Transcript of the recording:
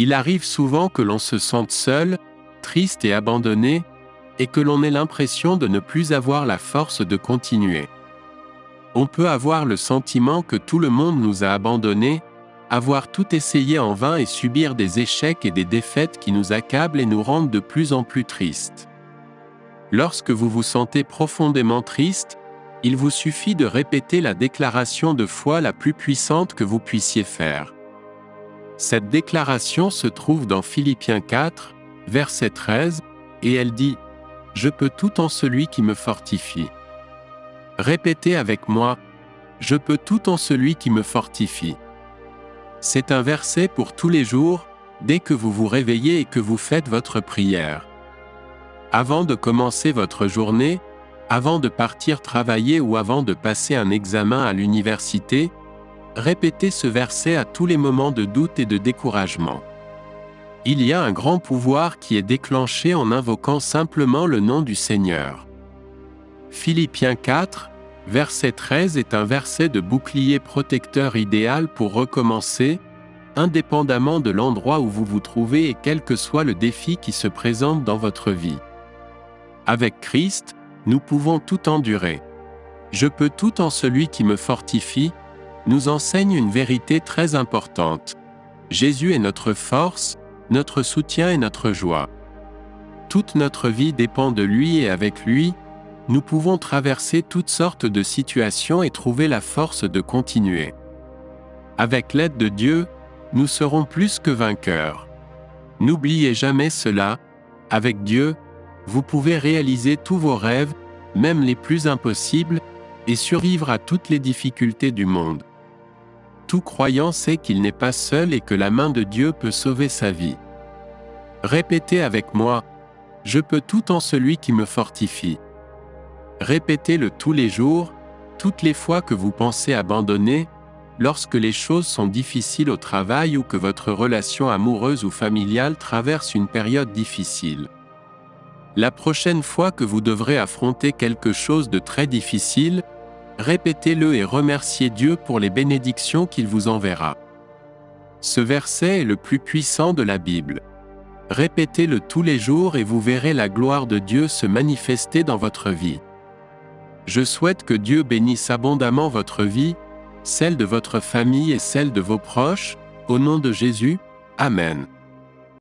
Il arrive souvent que l'on se sente seul, triste et abandonné, et que l'on ait l'impression de ne plus avoir la force de continuer. On peut avoir le sentiment que tout le monde nous a abandonnés, avoir tout essayé en vain et subir des échecs et des défaites qui nous accablent et nous rendent de plus en plus tristes. Lorsque vous vous sentez profondément triste, il vous suffit de répéter la déclaration de foi la plus puissante que vous puissiez faire. Cette déclaration se trouve dans Philippiens 4, verset 13, et elle dit « Je peux tout en celui qui me fortifie ». Répétez avec moi « Je peux tout en celui qui me fortifie ». C'est un verset pour tous les jours, dès que vous vous réveillez et que vous faites votre prière. Avant de commencer votre journée, avant de partir travailler ou avant de passer un examen à l'université, répétez ce verset à tous les moments de doute et de découragement. Il y a un grand pouvoir qui est déclenché en invoquant simplement le nom du Seigneur. Philippiens 4, verset 13 est un verset de bouclier protecteur idéal pour recommencer, indépendamment de l'endroit où vous vous trouvez et quel que soit le défi qui se présente dans votre vie. Avec Christ, nous pouvons tout endurer. Je peux tout en celui qui me fortifie, nous enseigne une vérité très importante. Jésus est notre force, notre soutien et notre joie. Toute notre vie dépend de lui et avec lui, nous pouvons traverser toutes sortes de situations et trouver la force de continuer. Avec l'aide de Dieu, nous serons plus que vainqueurs. N'oubliez jamais cela, avec Dieu, vous pouvez réaliser tous vos rêves, même les plus impossibles, et survivre à toutes les difficultés du monde. Tout croyant sait qu'il n'est pas seul et que la main de Dieu peut sauver sa vie. Répétez avec moi, « Je peux tout en celui qui me fortifie ». Répétez-le tous les jours, toutes les fois que vous pensez abandonner, lorsque les choses sont difficiles au travail ou que votre relation amoureuse ou familiale traverse une période difficile. La prochaine fois que vous devrez affronter quelque chose de très difficile, répétez-le et remerciez Dieu pour les bénédictions qu'il vous enverra. Ce verset est le plus puissant de la Bible. Répétez-le tous les jours et vous verrez la gloire de Dieu se manifester dans votre vie. Je souhaite que Dieu bénisse abondamment votre vie, celle de votre famille et celle de vos proches, au nom de Jésus, Amen.